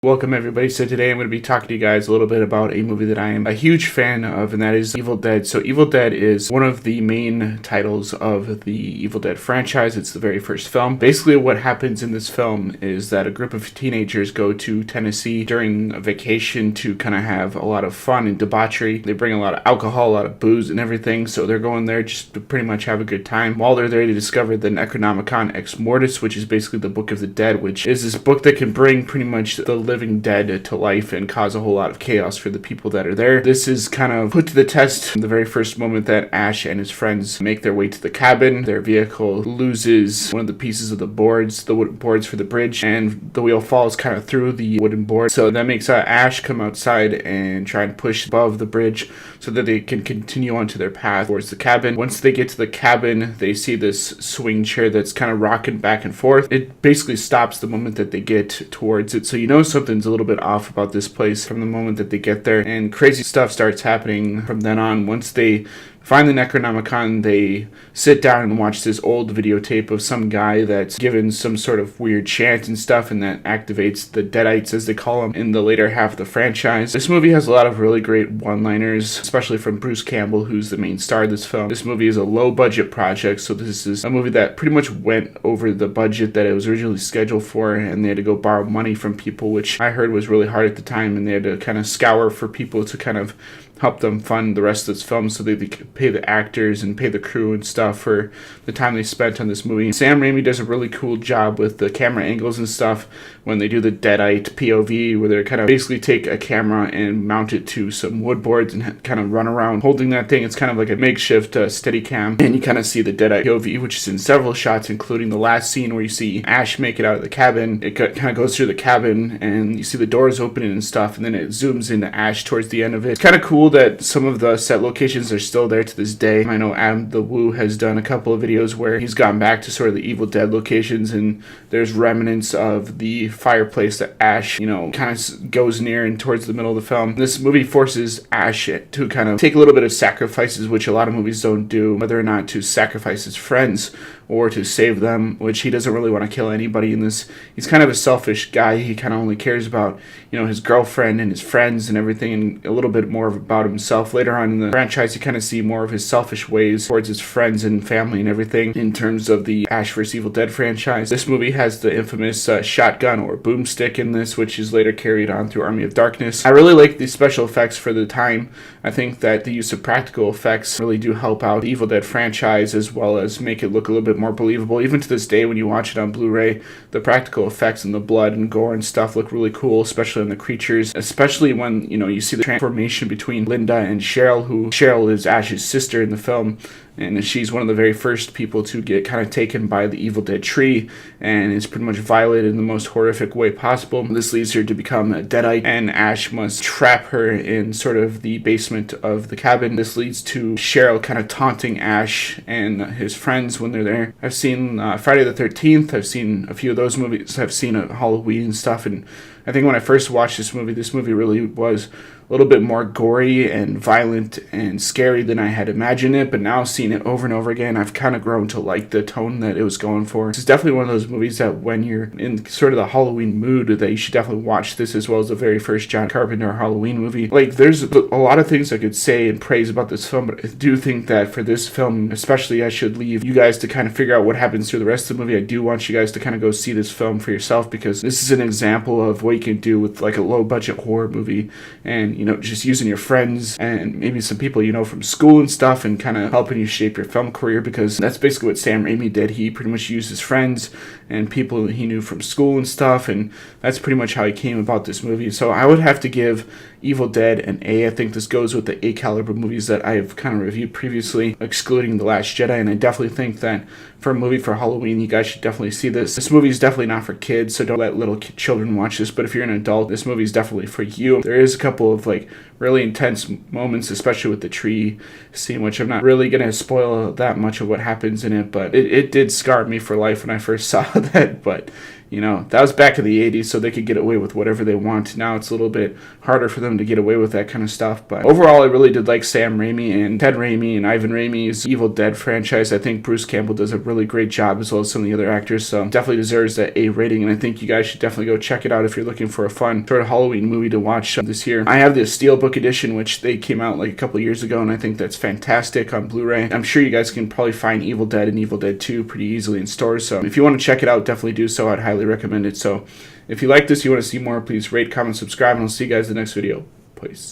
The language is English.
Welcome everybody. So today I'm going to be talking to you guys a little bit about a movie that I am a huge fan of, and that is Evil Dead. So Evil Dead is one of the main titles of the Evil Dead franchise. It's the very first film. Basically what happens in this film is that a group of teenagers go to Tennessee during a vacation to kind of have a lot of fun and debauchery. They bring a lot of alcohol, a lot of booze and everything. So they're going there just to pretty much have a good time. While they're there, they discover the Necronomicon Ex Mortis, which is basically the Book of the Dead, which is this book that can bring pretty much the living dead to life and cause a whole lot of chaos for the people that are there. This is kind of put to the test the very first moment that Ash and his friends make their way to the cabin. Their vehicle loses one of the pieces of the wooden boards for the bridge, and the wheel falls kind of through the wooden board. So that makes Ash come outside and try and push above the bridge so that they can continue onto their path towards the cabin. Once they get to the cabin, they see this swing chair that's kind of rocking back and forth. It basically stops the moment that they get towards it. So you know something's a little bit off about this place from the moment that they get there, and crazy stuff starts happening from then on. Once they find the Necronomicon, they sit down and watch this old videotape of some guy that's given some sort of weird chant and stuff, and that activates the Deadites, as they call them, in the later half of the franchise. This movie has a lot of really great one-liners, especially from Bruce Campbell, who's the main star of this film. This movie is a low-budget project, so this is a movie that pretty much went over the budget that it was originally scheduled for, and they had to go borrow money from people, which I heard was really hard at the time, and they had to kind of scour for people to kind of help them fund the rest of this film so they could pay the actors and pay the crew and stuff for the time they spent on this movie. Sam Raimi does a really cool job with the camera angles and stuff when they do the Deadite POV, where they kind of basically take a camera and mount it to some wood boards and kind of run around holding that thing. It's kind of like a makeshift steady cam, and you kind of see the Deadite POV, which is in several shots, including the last scene where you see Ash make it out of the cabin. It kind of goes through the cabin and you see the doors opening and stuff, and then it zooms into Ash towards the end of it. It's kind of cool that some of the set locations are still there to this day. I know Adam the Woo has done a couple of videos where he's gone back to sort of the Evil Dead locations, and there's remnants of the fireplace that Ash, kind of goes near and towards the middle of the film. This movie forces Ash to kind of take a little bit of sacrifices, which a lot of movies don't do, whether or not to sacrifice his friends or to save them, which he doesn't really want to kill anybody in this. He's kind of a selfish guy. He kind of only cares about, his girlfriend and his friends and everything, and a little bit more about himself. Later on in the franchise, you kind of see more of his selfish ways towards his friends and family and everything in terms of the Ash vs. Evil Dead franchise. This movie has the infamous shotgun or boomstick in this, which is later carried on through Army of Darkness. I really like the special effects for the time. I think that the use of practical effects really do help out the Evil Dead franchise, as well as make it look a little bit more believable. Even to this day, when you watch it on Blu-ray, the practical effects and the blood and gore and stuff look really cool, especially in the creatures, especially when, you see the transformation between Linda and Cheryl, who Cheryl is Ash's sister in the film, and she's one of the very first people to get kind of taken by the Evil Dead tree and is pretty much violated in the most horrific way possible. This leads her to become a Deadite, and Ash must trap her in sort of the basement of the cabin. This leads to Cheryl kind of taunting Ash and his friends when they're there. I've seen Friday the 13th. I've seen a few of those movies. I've seen Halloween and stuff, and I think when I first watched this movie really was a little bit more gory and violent and scary than I had imagined it, but now seeing it over and over again, I've kind of grown to like the tone that it was going for. This is definitely one of those movies that when you're in sort of the Halloween mood, that you should definitely watch this, as well as the very first John Carpenter Halloween movie. Like, there's a lot of things I could say and praise about this film, but I do think that for this film especially, I should leave you guys to kind of figure out what happens through the rest of the movie. I do want you guys to kind of go see this film for yourself, because this is an example of what you can do with like a low budget horror movie, and just using your friends and maybe some people from school and stuff, and kind of helping you shape your film career, because that's basically what Sam Raimi did. He pretty much used his friends and people he knew from school and stuff, and that's pretty much how he came about this movie. So I would have to give Evil Dead an A. I think this goes with the A caliber movies that I've kind of reviewed previously, excluding The Last Jedi, and I definitely think that for a movie for Halloween, you guys should definitely see this. This movie is definitely not for kids, so don't let little children watch this, but if you're an adult, this movie is definitely for you. There is a couple of really intense moments, especially with the tree scene, which I'm not really going to spoil that much of what happens in it, but it did scar me for life when I first saw that. But that was back in the 80s, so they could get away with whatever they want. Now it's a little bit harder for them to get away with that kind of stuff. But overall, I really did like Sam Raimi and Ted Raimi and Ivan Raimi's Evil Dead franchise. I think Bruce Campbell does a really great job, as well as some of the other actors, so definitely deserves that A rating, and I think you guys should definitely go check it out if you're looking for a fun sort of Halloween movie to watch this year. I have the Steelbook edition, which they came out like a couple years ago, and I think that's fantastic on Blu-ray. I'm sure you guys can probably find Evil Dead and Evil Dead 2 pretty easily in stores, so if you want to check it out, definitely do so. I'd highly recommend it. So if you like this, you want to see more, please rate, comment, subscribe, and I'll see you guys in the next video. Peace.